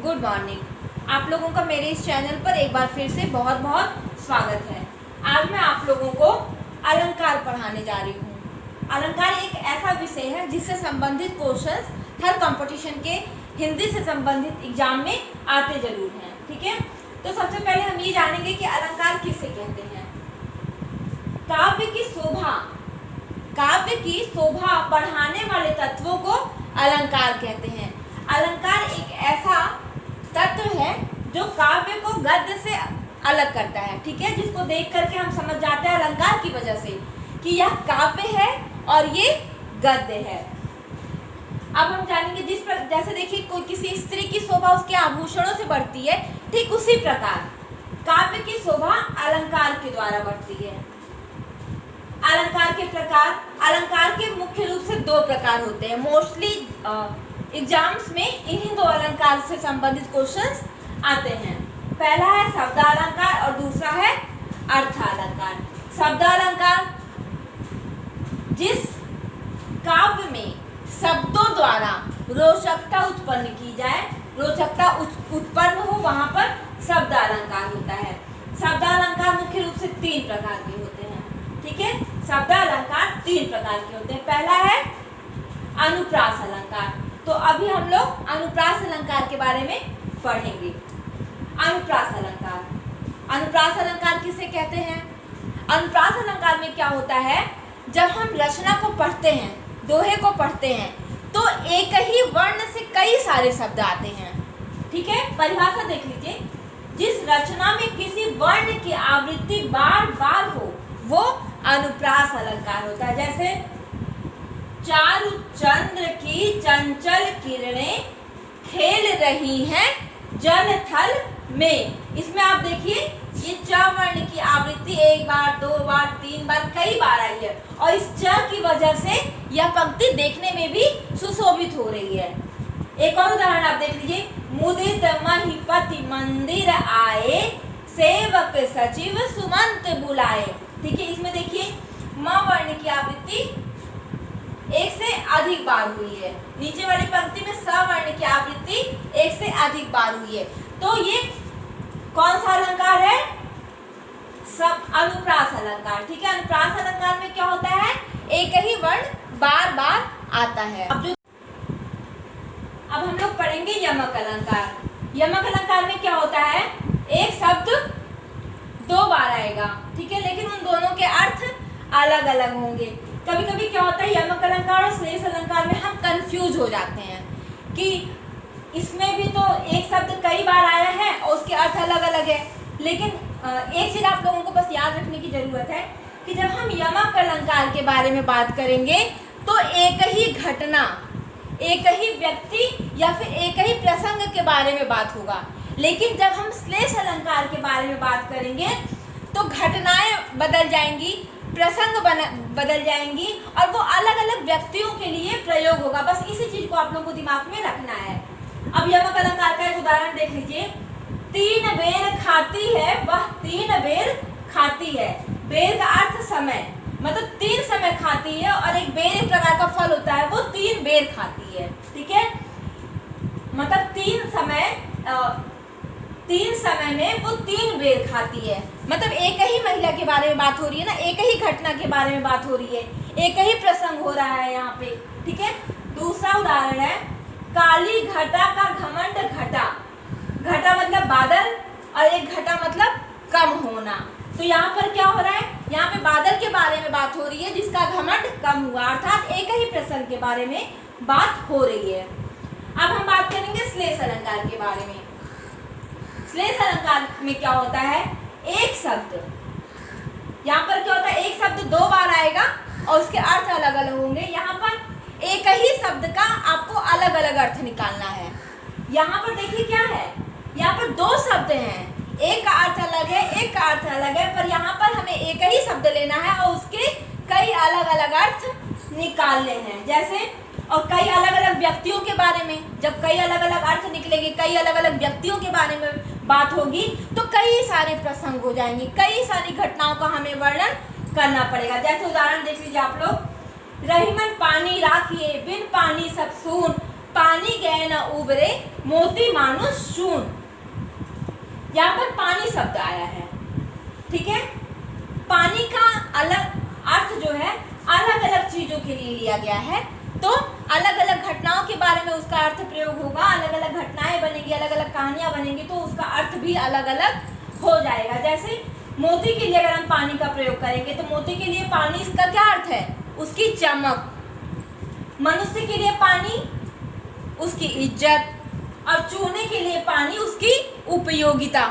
Good morning. आप लोगों का मेरे इस चैनल पर एक बार फिर से बहुत बहुत स्वागत है। आज मैं आप लोगों को अलंकार पढ़ाने जा रही हूँ। अलंकार एक ऐसा विषय है जिससे संबंधित क्वेश्चंस हर कंपटीशन के हिंदी से संबंधित एग्जाम में आते जरूर हैं। ठीक है, तो सबसे पहले हम ये जानेंगे कि अलंकार किसे कहते हैं। काव्य की शोभा बढ़ाने वाले तत्वों को अलंकार कहते हैं। अलंकार एक ऐसा तत्व है जो काव्य को गद्य से अलग करता है। ठीक है, जिसको देख करके हम समझ जाते हैं अलंकार की वजह से कि यह काव्य है और ये गद्य है। अब हम जानेंगे जैसे देखिए कोई किसी स्त्री की शोभा उसके आभूषणों से बढ़ती है, ठीक उसी प्रकार काव्य की शोभा अलंकार के द्वारा बढ़ती है। अलंकार के मुख्य रूप से दो प्रकार होते हैं। मोस्टली एग्जाम्स में इन्हीं दो अलंकार से संबंधित क्वेश्चंस आते हैं। पहला है शब्दालंकार और दूसरा है अर्थालंकार। शब्दालंकार जिस काव्य में शब्दों द्वारा रोचकता उत्पन्न की जाए, रोचकता उत्पन्न हो, वहां पर शब्दालंकार होता है। शब्दालंकार मुख्य रूप से तीन प्रकार के होते हैं। ठीक है, शब्दालंकार तीन प्रकार के होते हैं। पहला है अनुप्रास अलंकार। तो अभी हम लोग अनुप्रास अलंकार के बारे में पढ़ेंगे। अनुप्रास अलंकार किसे कहते हैं? अनुप्रास अलंकार में क्या होता है, जब हम रचना को पढ़ते हैं, दोहे को पढ़ते हैं, तो एक ही वर्ण से कई सारे शब्द आते हैं। ठीक है, परिभाषा देख लीजिए। जिस रचना में किसी वर्ण की आवृत्ति बार बार हो वो अनुप्रास अलंकार होता है। जैसे चारु चंद्र की चंचल किरणें खेल रही हैं जल थल में। इसमें आप देखिए ये च वर्ण की आवृत्ति एक बार, दो बार, तीन बार, कई बार आई है और इस च की वजह से यह पंक्ति देखने में भी सुशोभित हो रही है। एक और उदाहरण आप देख लीजिए। मुदित महिपति मंदिर आए, सेवक सचिव सुमंत बुलाए। ठीक है, इसमें देखिए म वर्ण की आवृत्ति एक से अधिक बार हुई है। नीचे वाली पंक्ति में स वर्ण की आवृत्ति एक से अधिक बार हुई है। तो ये कौन सा अलंकार है? सब अनुप्रास अलंकार। ठीक है, अनुप्रास अलंकार में क्या होता है, एक ही वर्ण बार बार आता है। अब हम लोग पढ़ेंगे यमक अलंकार। यमक अलंकार में क्या होता है, एक शब्द दो बार आएगा। ठीक है, लेकिन उन दोनों के अर्थ अलग अलग होंगे। कभी कभी क्या होता है, यमक अलंकार और श्लेष अलंकार में हम कंफ्यूज हो जाते हैं कि इसमें भी तो एक शब्द कई बार आया है और उसके अर्थ अलग अलग है। लेकिन एक चीज आप लोगों को बस याद रखने की जरूरत है कि जब हम यमक अलंकार के बारे में बात करेंगे तो एक ही घटना, एक ही व्यक्ति या फिर एक ही प्रसंग के बारे में बात होगा। लेकिन जब हम श्लेष अलंकार के बारे में बात करेंगे तो घटनाएं बदल जाएंगी, प्रसंग बदल जाएंगी और वो अलग अलग व्यक्तियों के लिए प्रयोग होगा। बस इसी चीज को आप लोगों को दिमाग में रखना है। अब यमक अलंकार का एक उदाहरण देख लीजिए। तीन बेर खाती है वह तीन बेर खाती है। बेर का अर्थ समय, मतलब तीन समय खाती है और एक बेर एक प्रकार का फल होता है, वो तीन बेर खाती है। ठीक है, मतलब तीन समय में वो तीन बेर खाती है। मतलब एक ही महिला के बारे में बात हो रही है ना, एक ही घटना के बारे में बात हो रही है, एक ही प्रसंग हो रहा है यहाँ पे। ठीक है, दूसरा उदाहरण है काली घटा का घमंड घटा। घटा मतलब बादल और एक घटा मतलब कम होना। तो यहाँ पर क्या हो रहा है, यहाँ पे बादल के बारे में बात हो रही है जिसका घमंड कम हुआ, अर्थात एक ही प्रसंग के बारे में बात हो रही है। अब हम बात करेंगे श्लेष अलंकार के बारे में। श्लेष अलंकार में क्या होता है, एक शब्द, यहाँ पर क्या होता है, एक शब्द दो बार आएगा और उसके अर्थ अलग अलग होंगे। यहाँ पर एक ही शब्द का आपको अलग अलग अर्थ निकालना है। यहाँ पर देखिए क्या है, यहाँ पर दो शब्द हैं, एक का अर्थ अलग है, एक का अर्थ अलग है, पर यहाँ पर हमें एक ही शब्द लेना है और उसके कई अलग अलग अर्थ निकालने हैं। जैसे और कई अलग अलग व्यक्तियों के बारे में, जब कई अलग अलग अर्थ निकलेंगे, कई अलग अलग व्यक्तियों के बारे में बात होगी तो कई सारे प्रसंग हो जाएंगे, कई सारी घटनाओं का हमें वर्णन करना पड़ेगा। जैसे उदाहरण देख लीजिए आप लोग। रहीमन पानी राखिए बिन पानी सब सून, पानी गए न उबरे, मोती मानुष चून। यहाँ पर पानी शब्द आया है, ठीक है। पानी का अलग अर्थ जो है अलग अलग चीजों के लिए लिया गया है, तो अलग अलग घटनाओं के बारे में उसका अर्थ प्रयोग होगा, अलग अलग घटनाएं बनेंगी, अलग अलग कहानियां बनेंगी, तो उसका अर्थ भी अलग अलग हो जाएगा। जैसे मोती के लिए अगर हम पानी का प्रयोग करेंगे तो मोती के लिए पानी इसका क्या अर्थ है, उसकी चमक। मनुष्य के लिए पानी उसकी इज्जत, और चूने के लिए पानी उसकी उपयोगिता।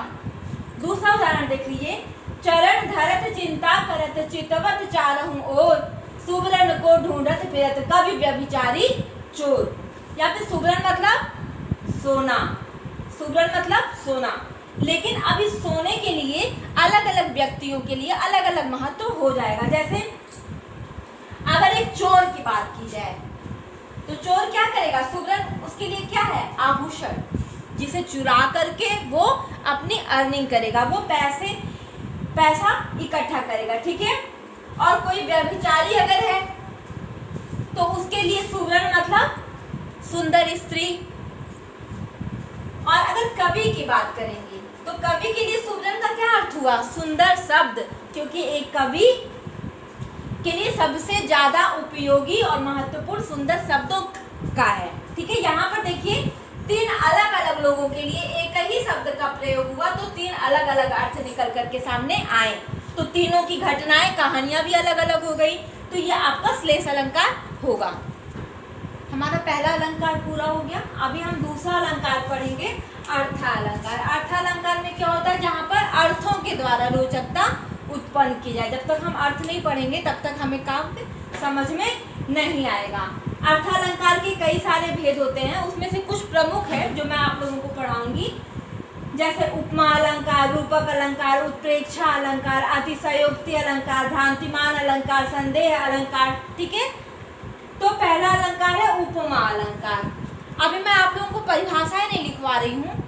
दूसरा उदाहरण देख लीजिए, चरण धरत चिंता करत, चितवत चारहु ओर, सुबरन को ढूंढत फिरत, कभी व्यभिचारी चोर। यहाँ पे सुबरन मतलब सोना, सुबरन मतलब सोना। लेकिन अब इस सोने के लिए अलग अलग व्यक्तियों के लिए अलग अलग महत्व हो जाएगा। जैसे अगर एक चोर की बात की जाए तो चोर क्या करेगा, सुबरन उसके लिए क्या है, आभूषण, जिसे चुरा करके वो अपनी अर्निंग करेगा, वो पैसा इकट्ठा करेगा, ठीक है। और कोई व्यभिचारी अगर है तो उसके लिए सुबरन मतलब सुंदर स्त्री। और अगर कवि की बात करेंगे तो कवि के लिए सुबरन का क्या अर्थ हुआ, सुंदर शब्द, क्योंकि एक कवि के लिए सबसे ज्यादा उपयोगी और महत्वपूर्ण सुंदर शब्दों का है, ठीक है। यहाँ पर देखिए तीन अलग अलग लोगों के लिए एक ही शब्द का प्रयोग हुआ, तो तीन अलग अलग अर्थ निकल करके सामने आए, तो तीनों की घटनाएं कहानियां भी अलग अलग हो गई, तो ये आपका श्लेष अलंकार होगा। हमारा पहला अलंकार पूरा हो गया। अभी हम दूसरा अलंकार पढ़ेंगे, अर्थालंकार। अर्थालंकार में क्या होता है, जहाँ पर अर्थों के द्वारा रोचकता उत्पन्न की जाए। जब तक हम अर्थ नहीं पढ़ेंगे तब तक हमें काव्य समझ में नहीं आएगा। अर्थालंकार के कई सारे भेद होते हैं, उसमें से कुछ प्रमुख है जो मैं आप लोगों को पढ़ाऊंगी। जैसे उपमा अलंकार, रूपक अलंकार, उत्प्रेक्षा अलंकार, अतिशयोक्ति अलंकार, भ्रांतिमान अलंकार, संदेह अलंकार, ठीक है। तो पहला अलंकार है उपमा अलंकार। अभी मैं आप लोगों को परिभाषाएं नहीं लिखवा रही हूँ,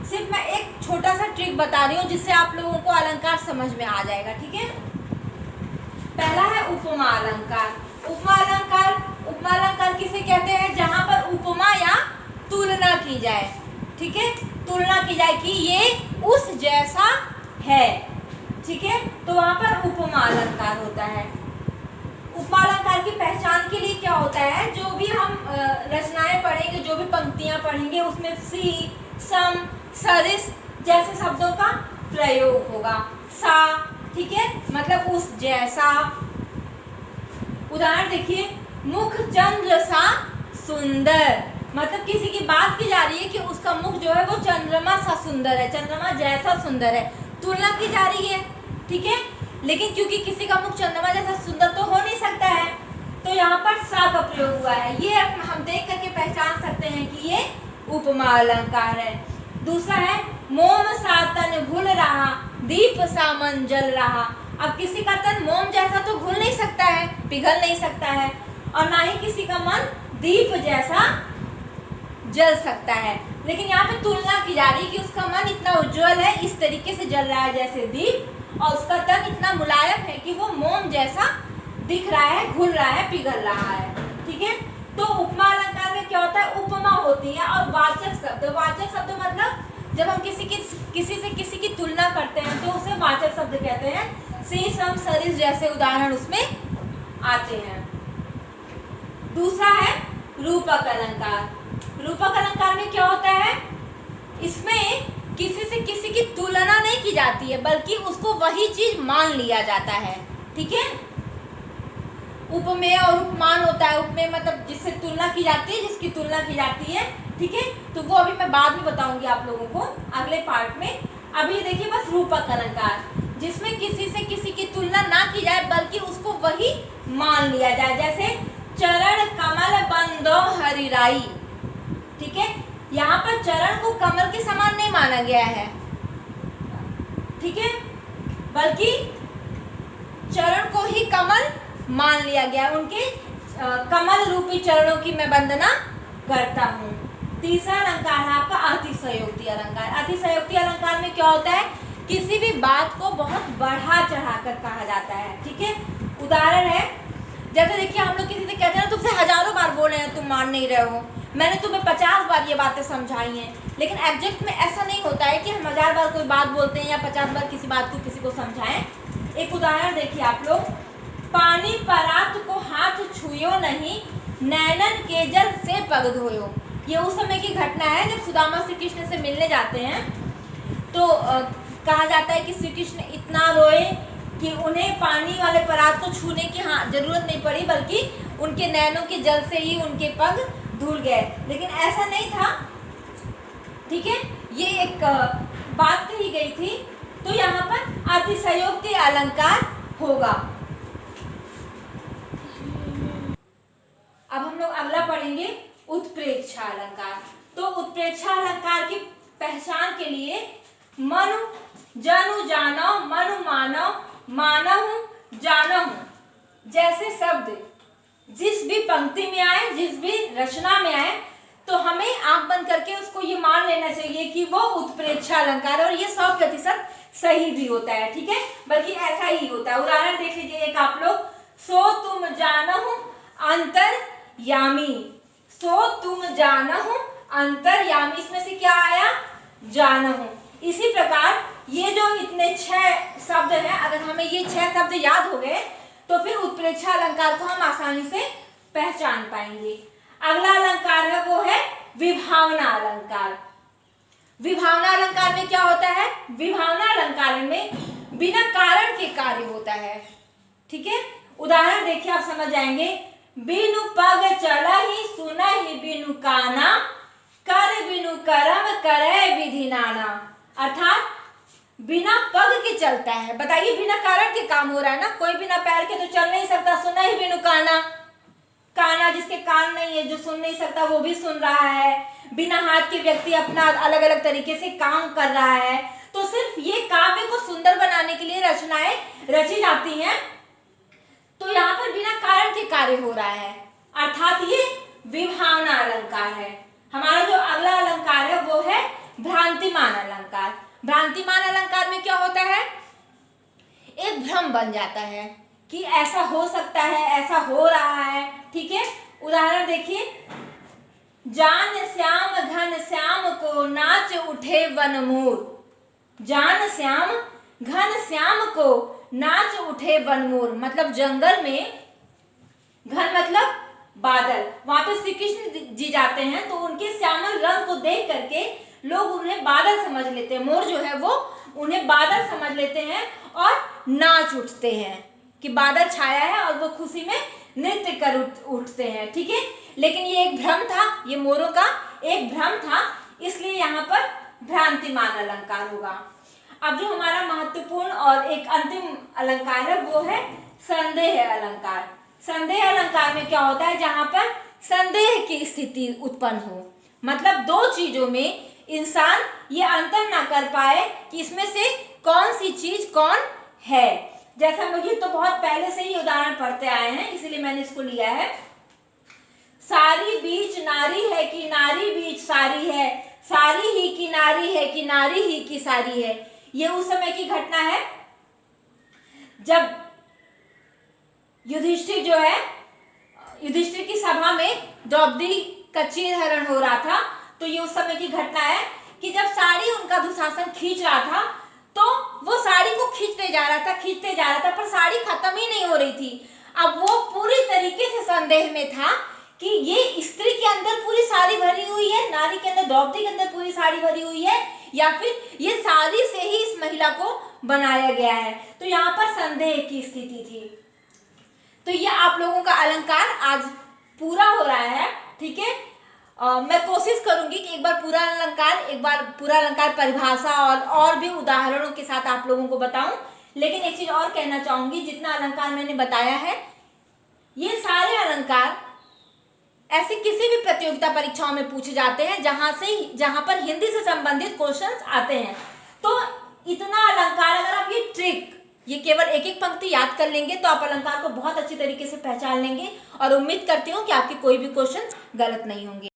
सिर्फ मैं एक छोटा सा ट्रिक बता रही हूँ जिससे आप लोगों को अलंकार समझ में आ जाएगा, ठीक है। पहला है उपमा अलंकार। उपमा अलंकार किसे कहते हैं, जहां पर उपमा या तुलना की जाए, ठीक है, तुलना की जाए कि ये उस जैसा है, ठीक है, तो वहां पर उपमा अलंकार होता है। उपमा अलंकार की पहचान के लिए क्या होता है, जो भी हम रचनाएं पढ़ेंगे, जो भी पंक्तियां पढ़ेंगे, उसमें सी, सम, सरिस जैसे शब्दों का प्रयोग होगा। सा, ठीक है, मतलब उस जैसा। उदाहरण देखिए, मुख चंद्र सा सुंदर, मतलब किसी की बात की जा रही है कि उसका मुख जो है वो चंद्रमा सा सुंदर है, चंद्रमा जैसा सुंदर है, तुलना की जा रही है, ठीक है। लेकिन क्योंकि किसी का मुख चंद्रमा जैसा सुंदर तो हो नहीं सकता है, तो यहाँ पर सा का प्रयोग हुआ है। ये हम देख करके पहचान सकते हैं कि ये उपमा अलंकार है। दूसरा है मोम सा तन घुल रहा, दीप सा मन जल रहा। अब किसी का तन मोम जैसा तो घुल नहीं सकता है, पिघल नहीं सकता है, और ना ही किसी का मन दीप जैसा जल सकता है। लेकिन यहाँ पे तुलना की जा रही है कि उसका मन इतना उज्जवल है, इस तरीके से जल रहा है जैसे दीप, और उसका तन इतना मुलायम है कि वो मोम जैसा दिख रहा है, घुल रहा है, पिघल रहा है, ठीक है। तो उपमा अलंकार में क्या होता है, उपमा होती है और वाचक शब्द। वाचक शब्द मतलब जब हम किसी से किसी की तुलना करते हैं तो उसे वाचक शब्द कहते हैं। सी, सम, सरिस जैसे उदाहरण उसमें आते हैं। दूसरा है रूपक अलंकार। रूपक अलंकार में क्या होता है, इसमें किसी से किसी की तुलना नहीं की जाती है, बल्कि उसको वही चीज मान लिया जाता है, ठीक है। उपमेय और उपमान होता है। उपमेय मतलब जिससे तुलना की जाती है, जिसकी तुलना की जाती है, ठीक है, तो वो अभी मैं बाद में बताऊंगी आप लोगों को अगले पार्ट में। अभी देखिए बस रूपक अलंकार, जिसमें किसी से किसी की तुलना ना की जाए बल्कि उसको वही मान लिया जाए। जैसे चरण कमल बंदो हरिराई, ठीक है, यहाँ पर चरण को कमल के समान नहीं माना गया है, ठीक है, बल्कि चरण को ही कमल मान लिया गया। उनके कमल रूपी चरणों की मैं वंदना करता हूँ। तीसरा अलंकार है आपका अतिशयोक्ति अलंकार। अतिशयोक्ति अलंकार में क्या होता है, किसी भी बात को बहुत बढ़ा चढ़ाकर कहा जाता है, ठीक है। उदाहरण है, जैसे देखिए हम लोग किसी से कहते हैं ना, तुमसे हजारों बार बोल रहे हैं तुम मान नहीं रहे हो, मैंने तुम्हें 50 बार ये बातें समझाई हैं, लेकिन एग्जैक्ट में ऐसा नहीं होता है कि हम 1000 बार कोई बात बोलते हैं या 50 बार किसी बात को किसी को समझाएं। एक उदाहरण देखिए आप लोग, पानी परात को हाथ छुयो नहीं, नैनन के जल से पग धोयो। ये उस समय की घटना है जब सुदामा श्री कृष्ण से मिलने जाते हैं, तो कहा जाता है कि श्री कृष्ण इतना रोए कि उन्हें पानी वाले परात को छूने की जरूरत नहीं पड़ी, बल्कि उनके नैनों के जल से ही उनके पग धुल गए। लेकिन ऐसा नहीं था, ठीक है, ये एक बात कही गई थी। तो यहाँ पर अतिशयोक्ति अलंकार होगा। अब हम लोग अगला पढ़ेंगे उत्प्रेक्षा अलंकार। तो उत्प्रेक्षा अलंकार की पहचान के लिए मनु जनु जानो, मनु मानो, मानहु जानहु जैसे शब्द जिस भी पंक्ति में आए, जिस भी रचना में आए, तो हमें आंख बंद करके उसको ये मान लेना चाहिए कि वो उत्प्रेक्षा अलंकार है, और ये 100% सही भी होता है, ठीक है, बल्कि ऐसा ही होता है। उदाहरण देख लीजिए एक आप लोग, सो तुम जानहु अंतर्यामी, सो तुम जानहु अंतर्यामी, इसमें से क्या आया, जानहु। इसी प्रकार ये जो इतने 6 शब्द हैं, अगर हमें ये 6 शब्द याद हो गए तो फिर उत्प्रेक्षा अलंकार को हम आसानी से पहचान पाएंगे। अगला अलंकार है वो है विभावना अलंकार। विभावना अलंकार में क्या होता है, विभावना अलंकार में बिना कारण के कार्य होता है, ठीक है। उदाहरण देखिए आप समझ जाएंगे, बिनु पग चलहि सुनहि बिनु काना, कर बिनु करम करे विधि नाना। अर्थात बिना पग के चलता है। बताइए, बिना कारण के काम हो रहा है ना, कोई बिना पैर के तो चल नहीं सकता। सुना ही बिनु काना, काना जिसके कान नहीं है, जो सुन नहीं सकता वो भी सुन रहा है। बिना हाथ के व्यक्ति अपना अलग अलग तरीके से काम कर रहा है। तो सिर्फ ये काव्य को सुंदर बनाने के लिए रचनाएं रची जाती हैं। तो यहाँ पर बिना कारण के कार्य हो रहा है, अर्थात ये विभावना अलंकार है। हमारा जो अगला अलंकार है वो है भ्रांतिमान अलंकार। भ्रांतिमान अलंकार में क्या होता है, एक भ्रम बन जाता है कि ऐसा हो सकता है, ऐसा हो रहा है, ठीक है। उदाहरण देखिए, जान श्याम घन श्याम को नाच उठे वनमोर, जान श्याम घन श्याम को नाच उठे वनमोर, मतलब जंगल में, घन मतलब बादल, वहां पे श्री कृष्ण जी जाते हैं तो उनके श्यामल रंग को देख करके लोग उन्हें बादल समझ लेते हैं, मोर जो है वो उन्हें बादल समझ लेते हैं और नाच उठते हैं कि बादल छाया है और वो खुशी में नृत्य कर उठते हैं, ठीक है। लेकिन ये एक भ्रम था, ये मोरों का एक भ्रम था, इसलिए यहाँ पर भ्रांतिमान अलंकार होगा। अब जो हमारा महत्वपूर्ण और एक अंतिम अलंकार है वो है संदेह अलंकार। संदेह अलंकार में क्या होता है, जहां पर संदेह की स्थिति उत्पन्न हो, मतलब दो चीजों में इंसान ये अंतर ना कर पाए कि इसमें से कौन सी चीज कौन है। जैसा हम ये तो बहुत पहले से ही उदाहरण पढ़ते आए हैं, इसलिए मैंने इसको लिया है। सारी बीच नारी है कि नारी बीच सारी है, सारी ही की नारी है कि नारी ही की सारी है। ये उस समय की घटना है जब युधिष्ठिर जो है, युधिष्ठिर की सभा में द्रौपदी का चीरहरण हो रहा था। तो ये उस समय की घटना है कि जब साड़ी उनका दुशासन खींच रहा था तो वो साड़ी को खींचते जा रहा था, पर साड़ी खत्म ही नहीं हो रही थी। अब वो पूरी तरीके से संदेह में था कि ये स्त्री के अंदर पूरी साड़ी भरी हुई है, नारी के अंदर, द्रौपदी के अंदर पूरी साड़ी भरी हुई है, या फिर ये साड़ी से ही इस महिला को बनाया गया है। तो यहाँ पर संदेह की स्थिति थी। तो ये आप लोगों का अलंकार आज पूरा हो रहा है, ठीक है। मैं कोशिश करूंगी कि एक बार पूरा अलंकार परिभाषा और भी उदाहरणों के साथ आप लोगों को बताऊं। लेकिन एक चीज और कहना चाहूंगी, जितना अलंकार मैंने बताया है, ये सारे अलंकार ऐसे किसी भी प्रतियोगिता परीक्षाओं में पूछे जाते हैं जहां पर हिंदी से संबंधित क्वेश्चंस आते हैं। तो इतना अलंकार, अगर आप ये ट्रिक, ये केवल एक एक पंक्ति याद कर लेंगे तो आप अलंकार को बहुत अच्छी तरीके से पहचान लेंगे, और उम्मीद करती हूँ कि आपके कोई भी क्वेश्चन गलत नहीं होंगे।